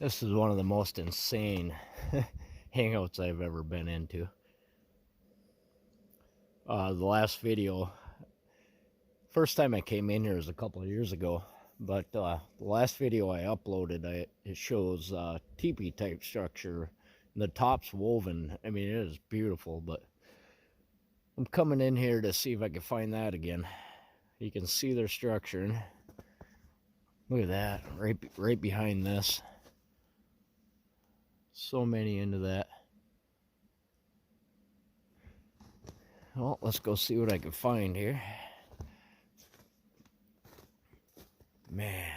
This is one of the most insane hangouts I've ever been into. The last video, first time I came in here was a couple of years ago, but the last video I uploaded, it shows teepee type structure. And the top's woven. I mean, it is beautiful, but I'm coming in here to see if I can find that again. You can see their structure. Look at that, right behind this. So many into that. Well, let's go see what I can find here. Man,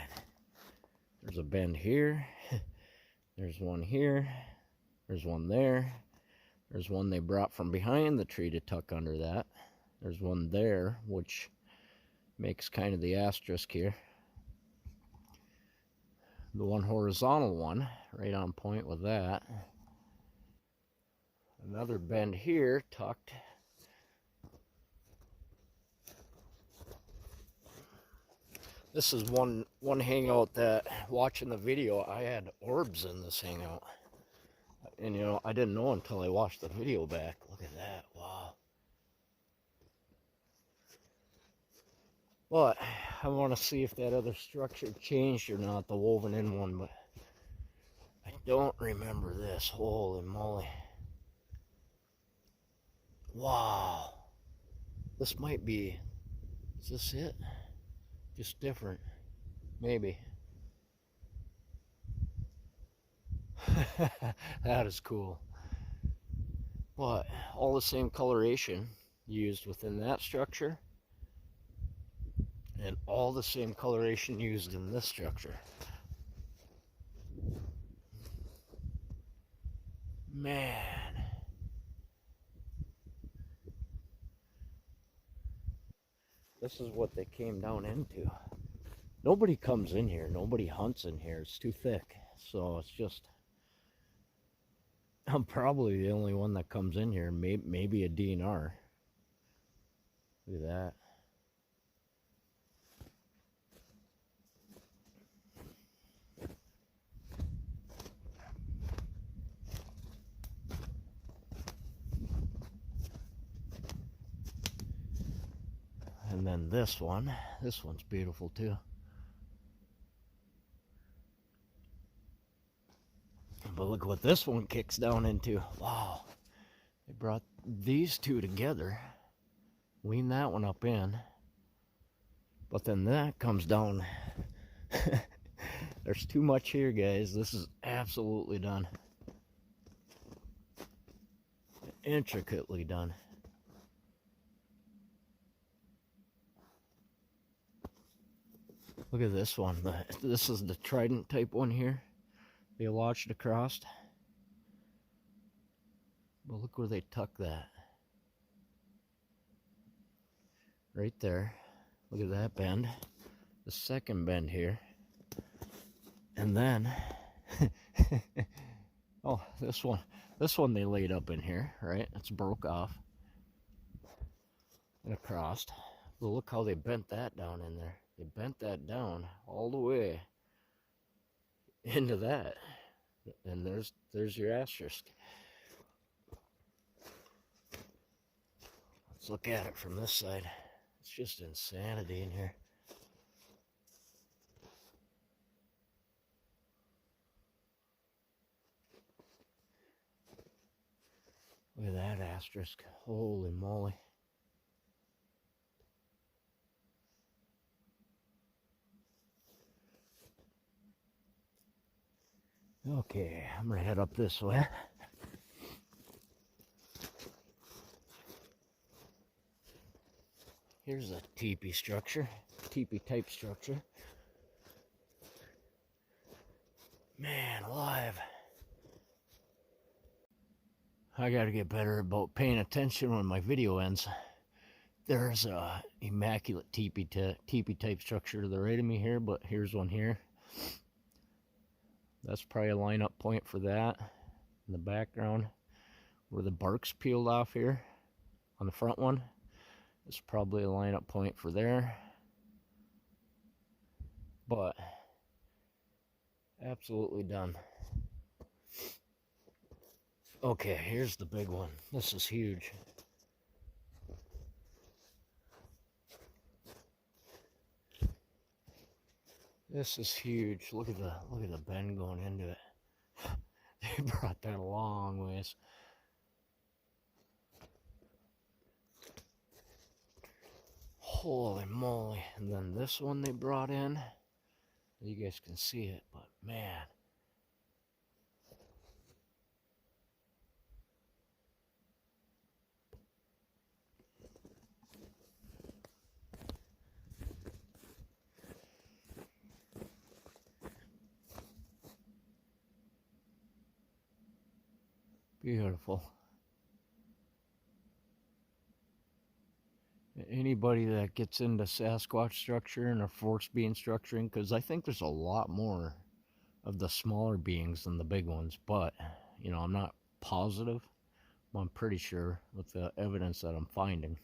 there's a bend here. There's one here. There's one there. There's one they brought from behind the tree to tuck under that. There's one there, which makes kind of the asterisk here. The one horizontal one, right on point with that. Another bend here, tucked. This is one hangout that, watching the video, I had orbs in this hangout. And you know, I didn't know until I watched the video back. Look at that, wow. But I want to see if that other structure changed or not, the woven in one, but I don't remember this. Holy moly. Wow. This might be, is this it? Just different, maybe. That is cool. But all the same coloration used within that structure, and all the same coloration used in this structure. Man. This is what they came down into. Nobody comes in here. Nobody hunts in here. It's too thick. So it's just, I'm probably the only one that comes in here. Maybe a DNR. Look at that. And then this one's beautiful too. But look what this one kicks down into. Wow. They brought these two together. Lean that one up in. But then that comes down. There's too much here, guys. This is absolutely done. Intricately done. Look at this one. This is the trident type one here. They lodged across. But look where they tuck that. Right there. Look at that bend. The second bend here. And then, oh, this one they laid up in here, right? It's broke off and across. But look how they bent that down in there. They bent that down all the way into that. And there's your asterisk. Let's look at it from this side. It's just insanity in here. Look at that asterisk. Holy moly. Okay, I'm gonna head up this way. Here's a teepee structure, teepee type structure. Man alive. I gotta get better about paying attention when my video ends. There's a immaculate teepee type structure to the right of me here, but here's one here. That's probably a lineup point for that. In the background, where the bark's peeled off here on the front one, it's probably a lineup point for there. But Absolutely done. Okay, here's the big one. This is huge. This is huge. Look at the bend going into it. They brought that a long ways. Holy moly. And then this one they brought in. You guys can see it, but man. Beautiful. Anybody that gets into Sasquatch structure and a force being structuring, because I think there's a lot more of the smaller beings than the big ones, but you know, I'm not positive. I'm pretty sure with the evidence that I'm finding.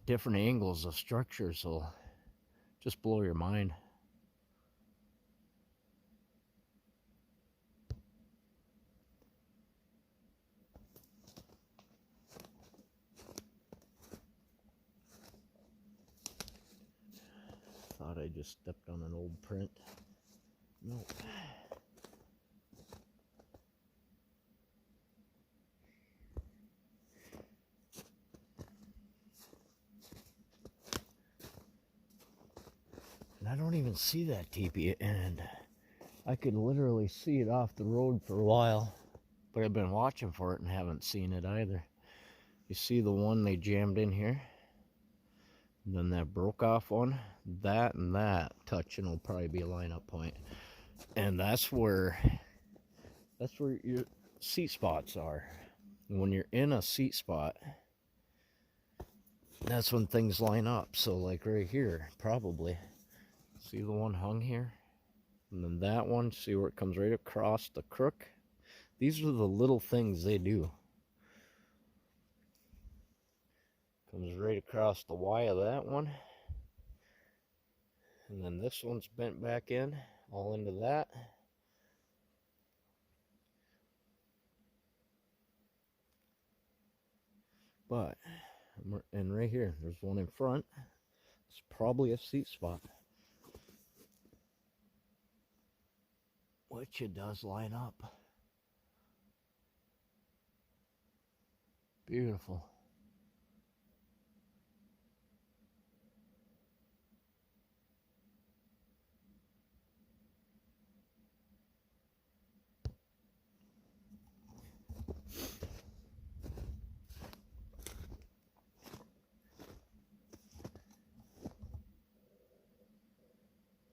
Different angles of structures will just blow your mind. Thought I just stepped on an old print. Nope. And I don't even see that teepee, and I could literally see it off the road for a while, but I've been watching for it and haven't seen it either. You see the one they jammed in here? And then that broke off one, that and that touching will probably be a lineup point. And that's where your seat spots are. When you're in a seat spot, that's when things line up. So like right here, probably. See the one hung here? And then that one, see where it comes right across the crook? These are the little things they do. Comes right across the Y of that one. And then this one's bent back in, all into that. But, and right here, there's one in front. It's probably a seat spot. Which it does line up. Beautiful.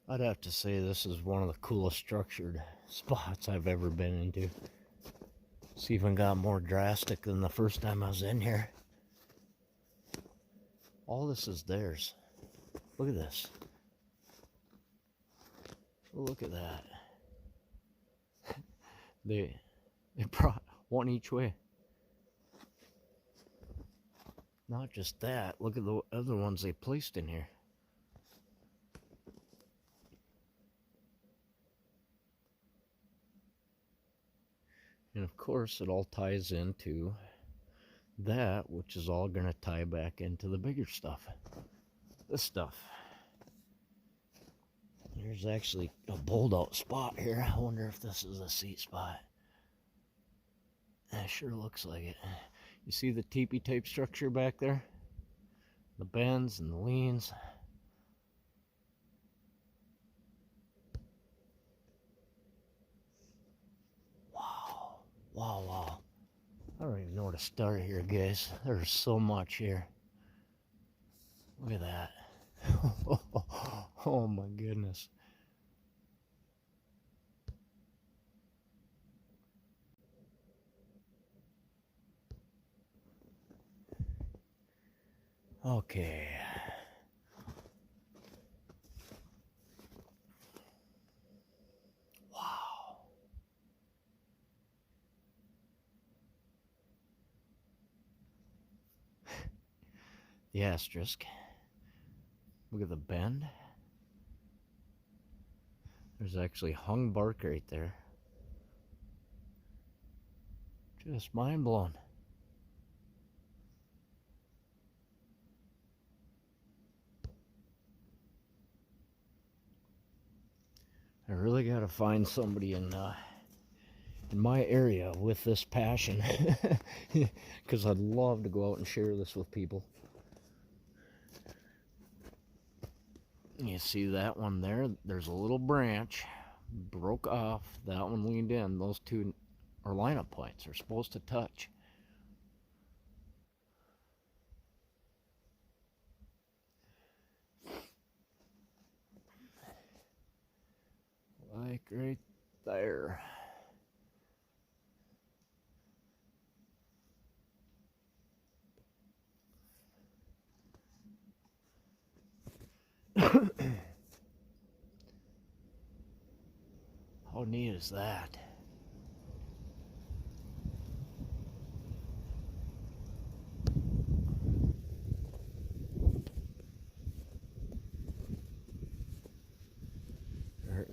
I'd have to say this is one of the coolest structured spots I've ever been into. It's even got more drastic than the first time I was in here. All this is theirs. Look at this. Look at that. They brought one each way. Not just that, look at the other ones they placed in here. And of course, it all ties into that, which is all going to tie back into the bigger stuff. This stuff. There's actually a bowled out spot here. I wonder if this is a seat spot. It sure looks like it. You see the teepee type structure back there? The bends and the leans. Wow. Wow, wow. I don't even know where to start here, guys. There's so much here. Look at that. Oh my goodness. Okay. Wow. The asterisk. Look at the bend. There's actually hung bark right there. Just mind blown. I really got to find somebody in my area with this passion, because I'd love to go out and share this with people. You see that one there? There's a little branch broke off. That one leaned in. Those two are lineup points. They're supposed to touch. Like right there. How neat is that?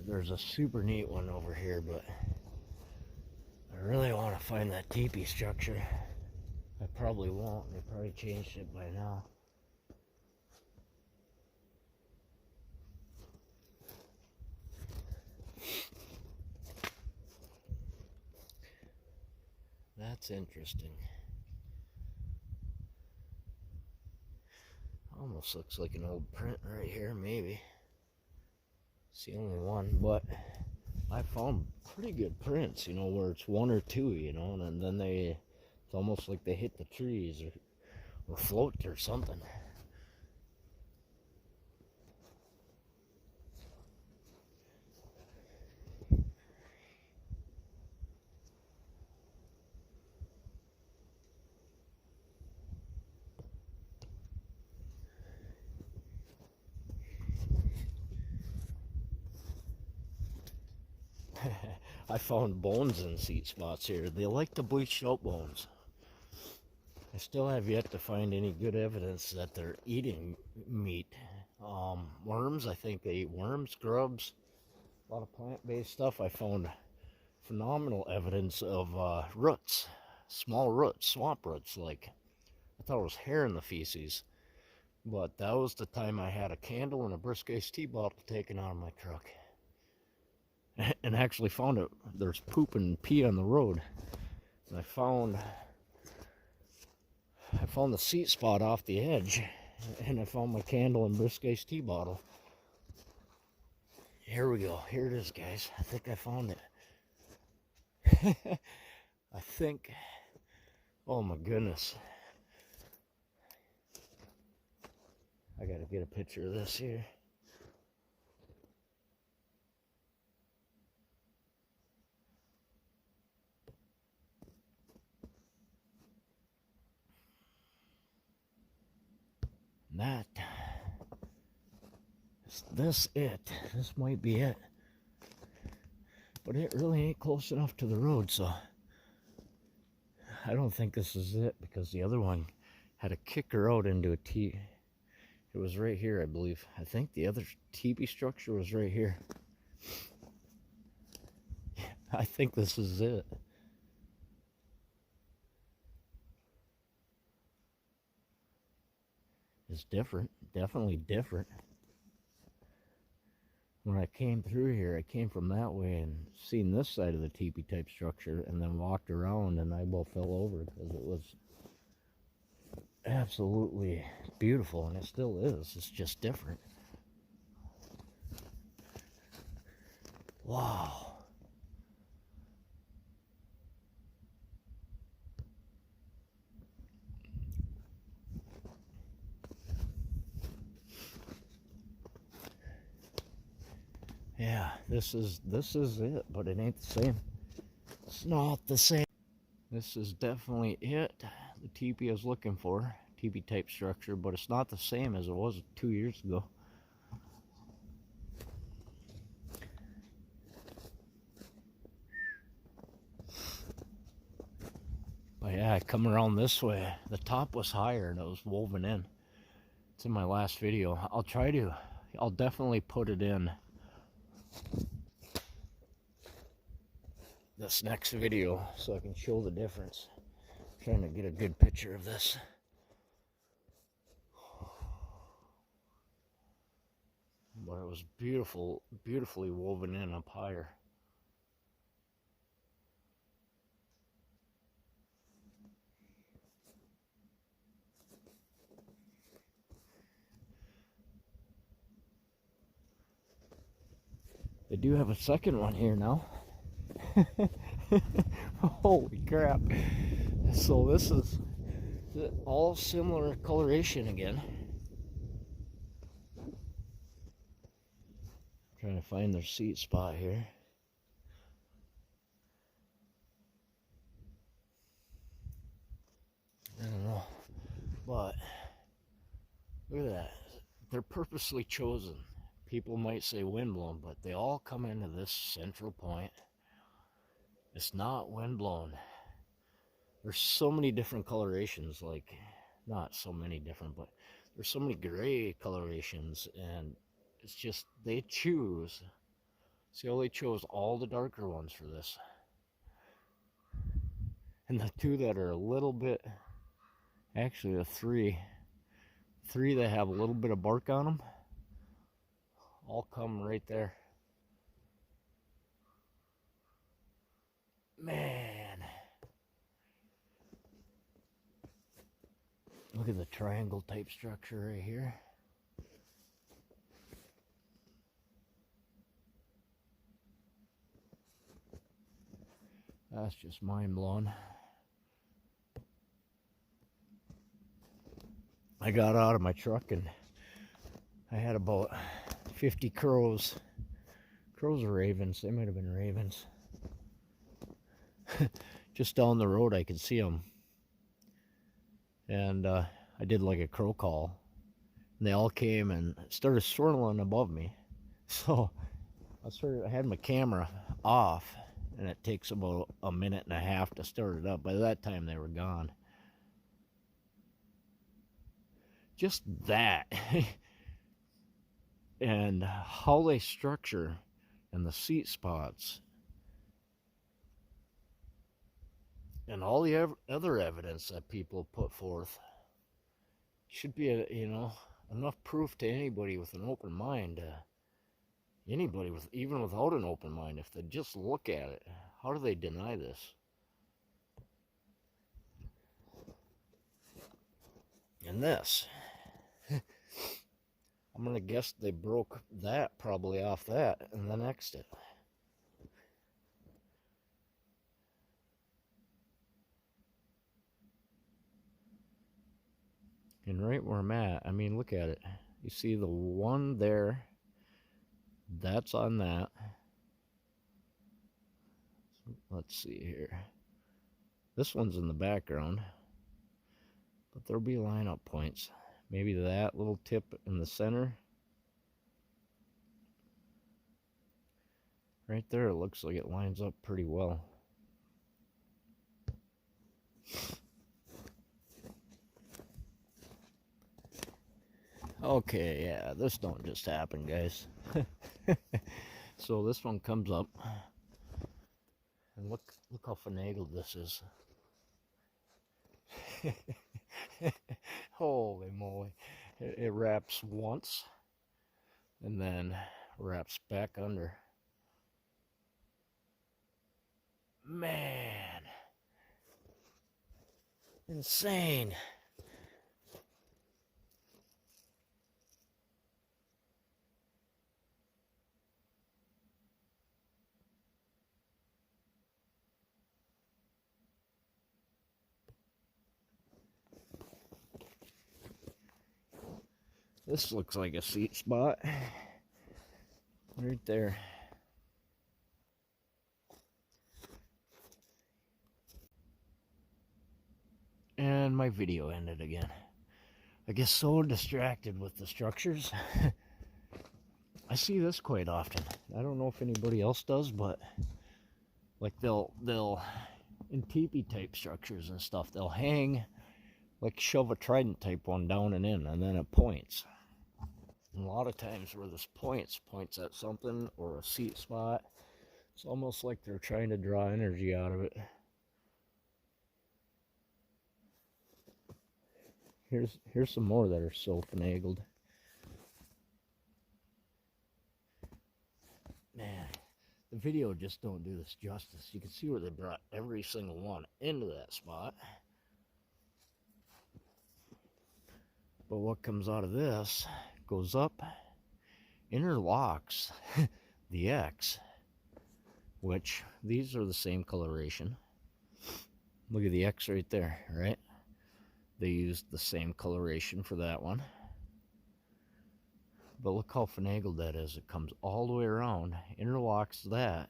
There's a super neat one over here, but I really want to find that teepee structure. I probably won't. They probably changed it by now. That's interesting. Almost looks like an old print right here, maybe. It's the only one, but I found pretty good prints, where it's one or two, and then it's almost like they hit the trees or float or something. I found bones in seat spots here. They like the bleached out bones. I still have yet to find any good evidence that they're eating meat. Worms, I think they eat worms, grubs, a lot of plant-based stuff. I found phenomenal evidence of roots, small roots, swamp roots. Like, I thought it was hair in the feces, but that was the time I had a candle and a brisk iced tea bottle taken out of my truck. And actually found it. There's poop and pee on the road. And I found the seat spot off the edge, and I found my candle and brisk iced tea bottle. Here we go. Here it is, guys. I think I found it. I think. Oh my goodness. I gotta get a picture of this here. That is this it. This might be it. But it really ain't close enough to the road, so I don't think this is it, because the other one had a kicker out into a T. It was right here, I believe. I think the other teepee structure was right here. I think this is it. It's different, definitely different. When I came through here, I came from that way and seen this side of the teepee type structure, and then walked around, and I about fell over because it was absolutely beautiful, and it still is. It's just different. Wow. Yeah, this is it, but it ain't the same. It's not the same. This is definitely it. The teepee I was looking for, teepee type structure, but it's not the same as it was 2 years ago. But yeah, I come around this way. The top was higher and it was woven in. It's in my last video. I'll definitely put it in this next video so I can show the difference. I'm trying to get a good picture of this. But it was beautiful, beautifully woven in up higher. They do have a second one here now. Holy crap. So this is all similar coloration again. Trying to find their seat spot here. I don't know, but look at that. They're purposely chosen. People might say windblown, but they all come into this central point. It's not windblown. There's so many different colorations, like, not so many different, but there's so many gray colorations, and it's just, they choose. See how they chose all the darker ones for this. And the two that are a little bit, actually the three that have a little bit of bark on them, all come right there. Man. Look at the triangle type structure right here. That's just mind blowing. I got out of my truck and I had about 50 crows. Crows or ravens, they might have been ravens. Just down the road I could see them. And I did like a crow call. And they all came and started swirling above me. So I had my camera off, and it takes about a minute and a half to start it up. By that time they were gone. Just that. And how they structure and the seat spots and all the other evidence that people put forth should be enough proof to anybody with an open mind. Anybody even without an open mind, if they just look at it, how do they deny this? And this, I'm gonna guess they broke that probably off that and then nexted it. And right where I'm at, I mean, look at it. You see the one there, that's on that. Let's see here. This one's in the background, but there'll be lineup points. Maybe that little tip in the center. Right there, it looks like it lines up pretty well. Okay, yeah, this don't just happen, guys. So this one comes up, and look how finagled this is. Holy moly. It wraps once, and then wraps back under. Man. Insane. This looks like a seat spot. Right there. And my video ended again. I get so distracted with the structures. I see this quite often. I don't know if anybody else does, but like they'll in teepee type structures and stuff, they'll hang, like shove a trident type one down and in, and then it points. And a lot of times where this points at something or a seat spot, It's almost like they're trying to draw energy out of it. Here's some more that are so finagled. Man, the video just don't do this justice. You can see where they brought every single one into that spot. But what comes out of this goes up, interlocks the X, which these are the same coloration. Look at the X right there, right? They used the same coloration for that one. But look how finagled that is. It comes all the way around, interlocks that,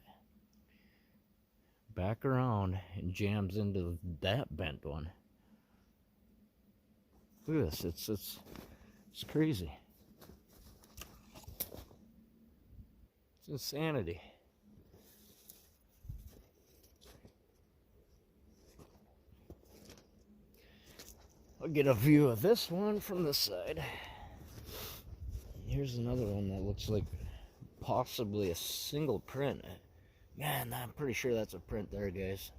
back around, and jams into that bent one. Look at this. It's crazy. It's insanity. I'll get a view of this one from this side. Here's another one that looks like possibly a single print. Man, I'm pretty sure that's a print there, guys.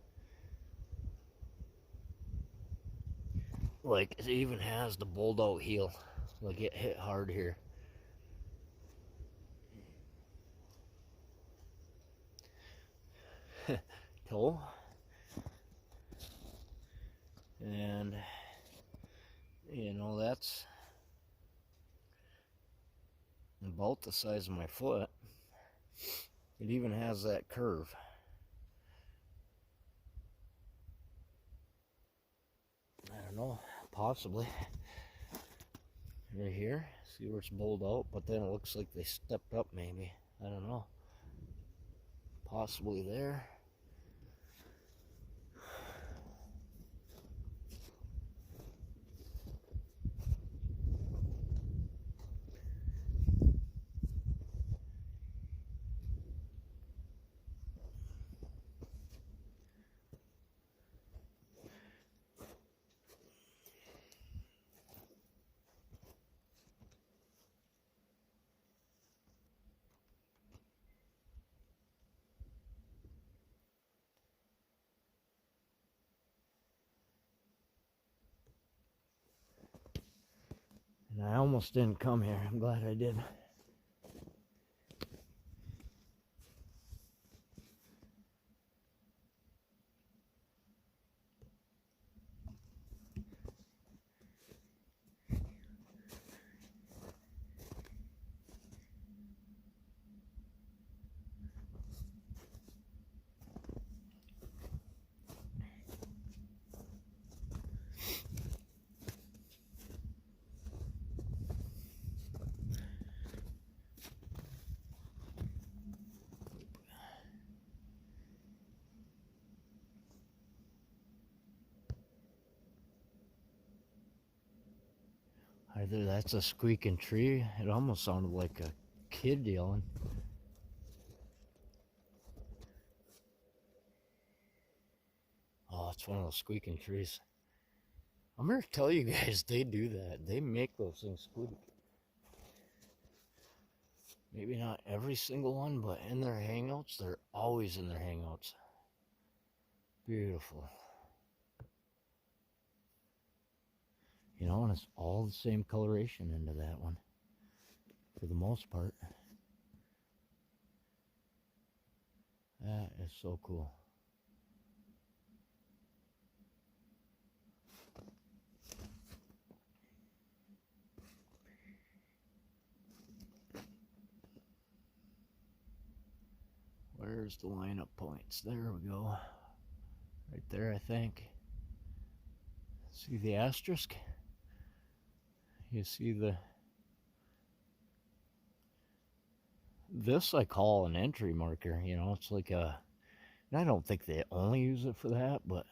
Like, it even has the bowled out heel. Like, it hit hard here. Toe. And, you know, that's about the size of my foot. It even has that curve. I don't know, possibly. Right here, see where it's bowled out, but then it looks like they stepped up maybe. I don't know. Possibly there. And I almost didn't come here. I'm glad I did. Either that's a squeaking tree. It almost sounded like a kid yelling. Oh, it's one of those squeaking trees. I'm gonna tell you guys, they do that. They make those things squeak. Maybe not every single one, but in their hangouts, they're always in their hangouts. Beautiful. You know, and it's all the same coloration into that one, for the most part. That is so cool. Where's the lineup points? There we go. Right there, I think. See the asterisk? You see this I call an entry marker, you know, it's like a, and I don't think they only use it for that, but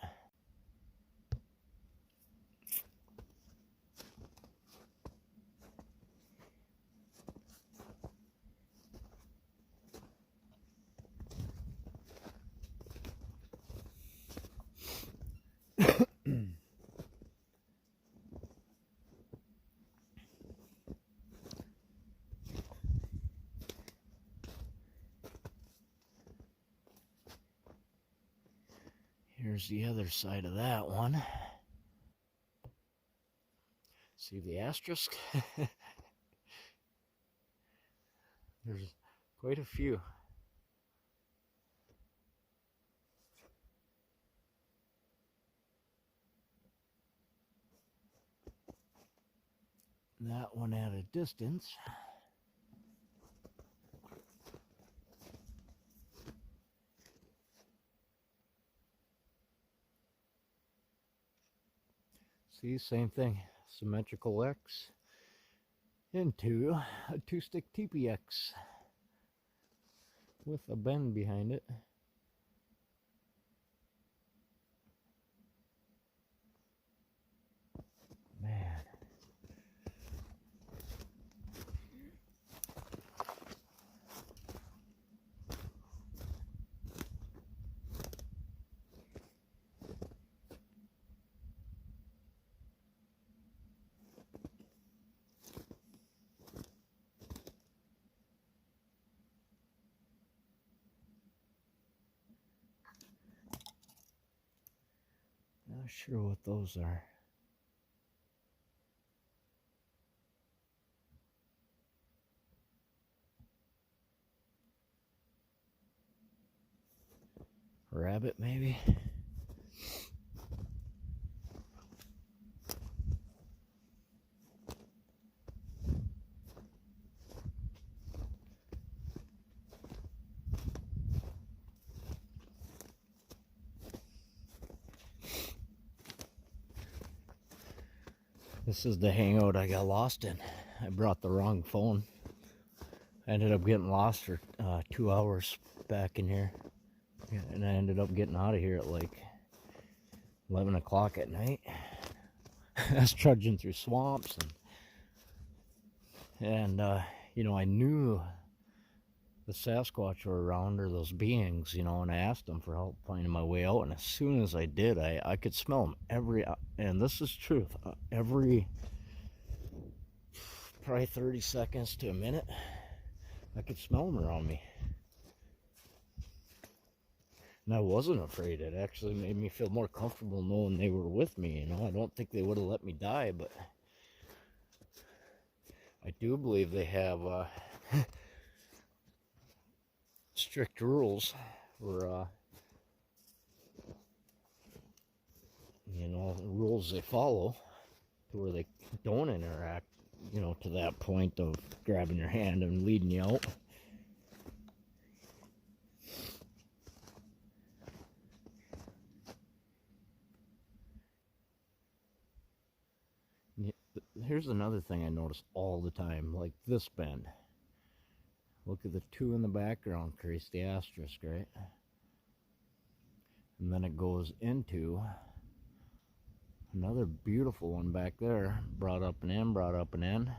Here's the other side of that one. See the asterisk? There's quite a few. That one at a distance. See, same thing. Symmetrical X into a 2-stick TPX with a bend behind it. Man. Not sure what those are. Rabbit, maybe? This is the hangout I got lost in. I brought the wrong phone. I ended up getting lost for 2 hours back in here. And I ended up getting out of here at like 11 o'clock at night. I was trudging through swamps and you know, I knew the Sasquatch were around, or those beings, you know, and I asked them for help finding my way out. And as soon as I did, I could smell them and this is truth, every probably 30 seconds to a minute, I could smell them around me. And I wasn't afraid. It actually made me feel more comfortable knowing they were with me, you know. I don't think they would have let me die, but I do believe they have strict rules for, you know, rules they follow to where they don't interact, you know, to that point of grabbing your hand and leading you out. Here's another thing I notice all the time, like this bend. Look at the two in the background, crease the asterisk, right? And then it goes into another beautiful one back there, brought up and in, brought up and in.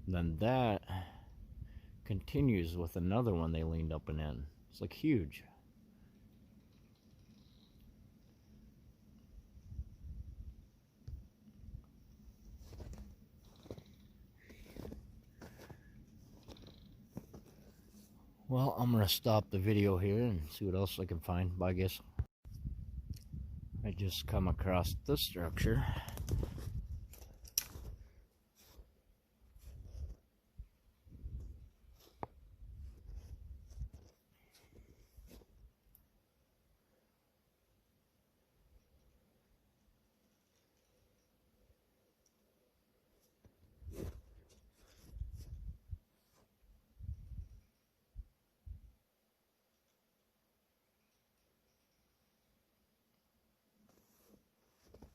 And then that continues with another one they leaned up and in. It's like huge. Well, I'm going to stop the video here and see what else I can find. Bye, guys. I just come across this structure.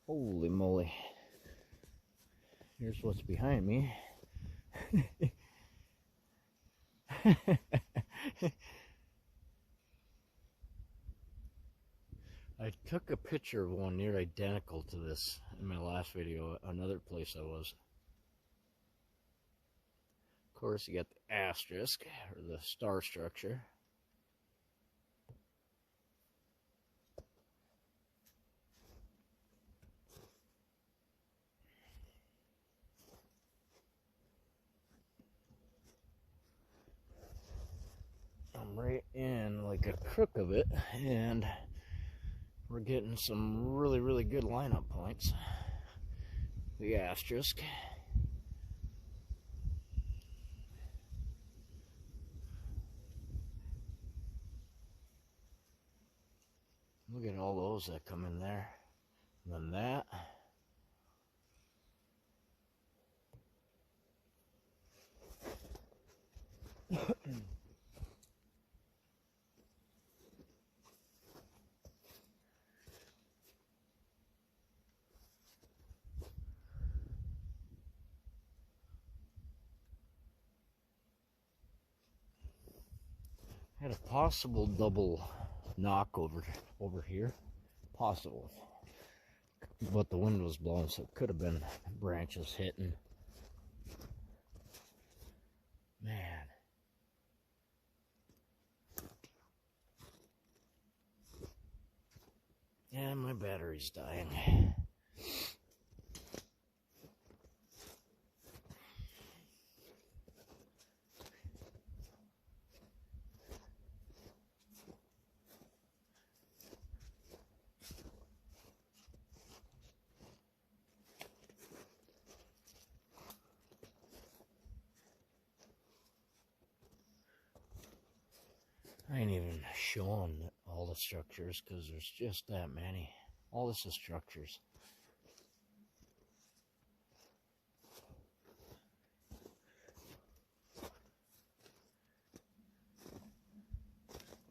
Holy moly. Here's what's behind me. I took a picture of one near identical to this in my last video, another place I was. Of course, you got the asterisk, or the star structure. I'm right in like a crook of it, and We're getting some really, really good lineup points. The asterisk. Look at all those that come in there. And then that. Had a possible double knock over here. Possible. But the wind was blowing, so it could have been branches hitting. Man. Yeah, my battery's dying. I ain't even showing all the structures because there's just that many. All this is structures.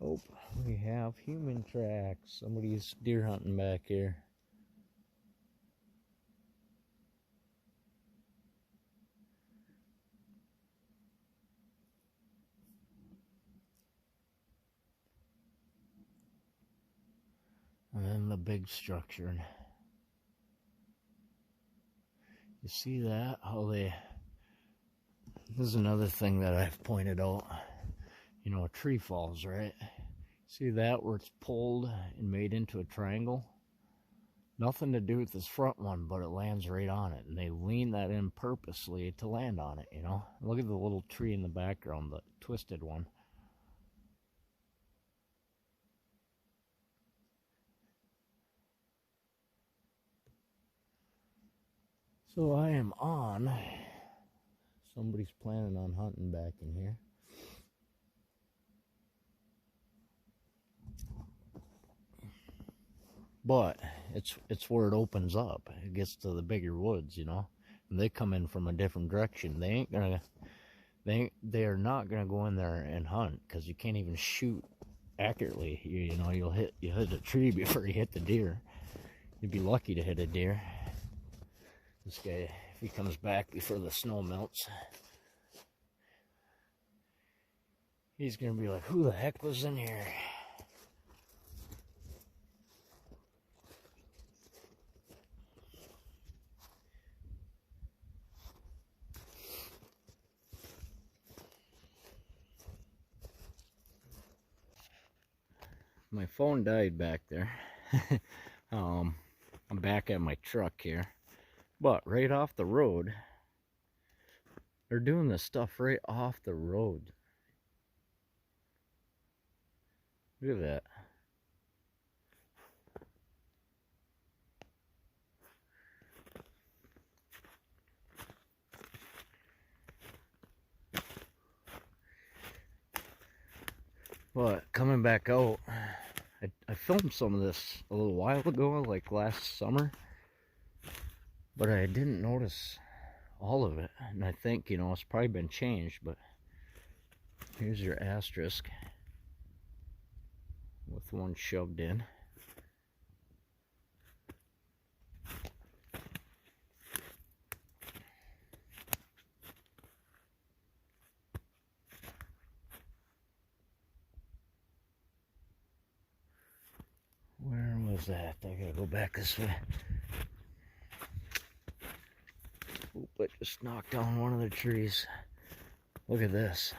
Oh, we have human tracks. Somebody's deer hunting back here. And then the big structure. You see that? How they... This is another thing that I've pointed out. You know, a tree falls, right? See that where it's pulled and made into a triangle? Nothing to do with this front one, but it lands right on it. And they lean that in purposely to land on it, you know? Look at the little tree in the background, the twisted one. So I am on. Somebody's planning on hunting back in here. But it's where it opens up. It gets to the bigger woods, you know. And they come in from a different direction. They are not gonna go in there and hunt because you can't even shoot accurately. You know, you hit a tree before you hit the deer. You'd be lucky to hit a deer. This guy, if he comes back before the snow melts, he's gonna be like, who the heck was in here? My phone died back there. I'm back at my truck here. But right off the road, they're doing this stuff right off the road. Look at that. But coming back out, I filmed some of this a little while ago, like last summer. But I didn't notice all of it. And I think, you know, it's probably been changed, but here's your asterisk with one shoved in. Where was that? I gotta go back this way. Oop, I just knocked down one of the trees. Look at this.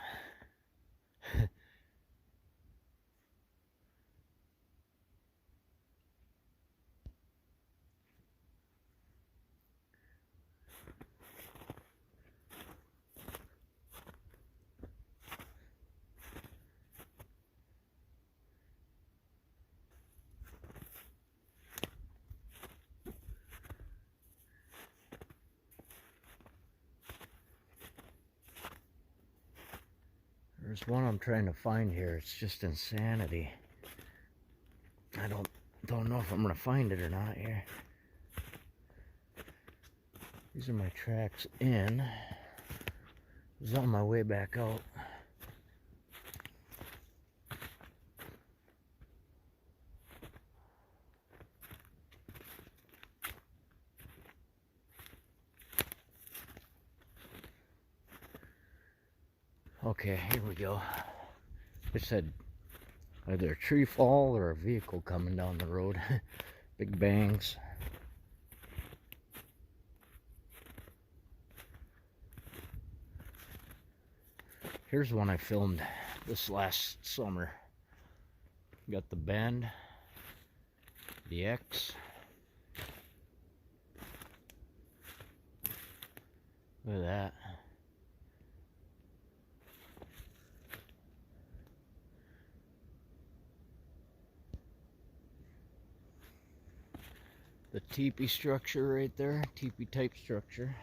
There's one I'm trying to find here. It's just insanity. I don't know if I'm gonna find it or not here. These are my tracks in. I was on my way back out. Okay, here we go. It said either a tree fall or a vehicle coming down the road. Big bangs. Here's one I filmed this last summer. Got the bend, the X. Look at that. The teepee structure right there, teepee type structure.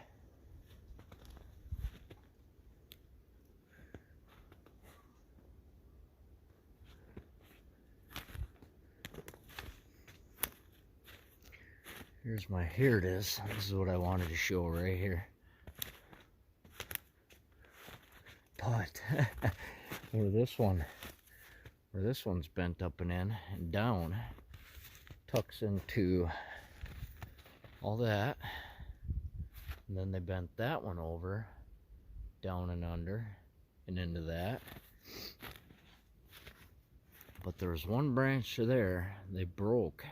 Here it is. This is what I wanted to show right here. But where this one's bent up and in and down, tucks into all that, and then they bent that one over, down and under, and into that. But there's one branch there, they broke.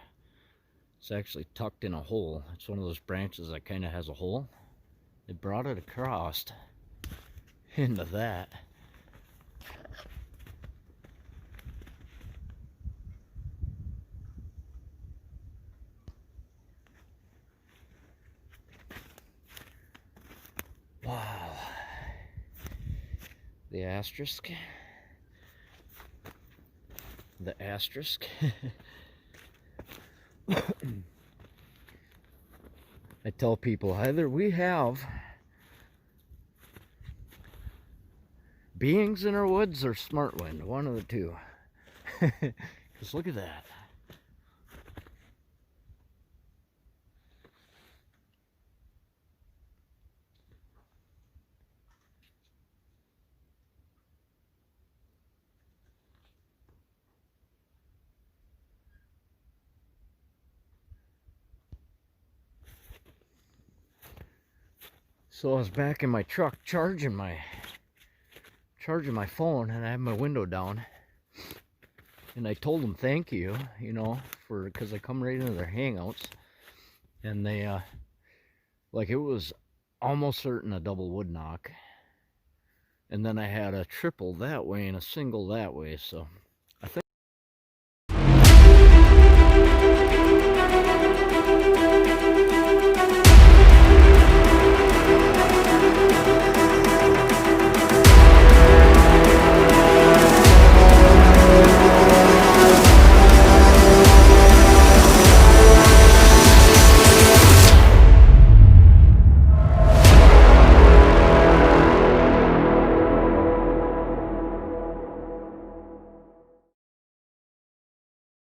It's actually tucked in a hole. It's one of those branches that kind of has a hole. They brought it across into that. Wow. The asterisk. The asterisk. I tell people either we have beings in our woods or smart wind, one of the two. Just look at that. So I was back in my truck charging my phone, and I had my window down, and I told them thank you, you know, because I come right into their hangouts, and they like, it was almost certain a double wood knock, and then I had a triple that way and a single that way. So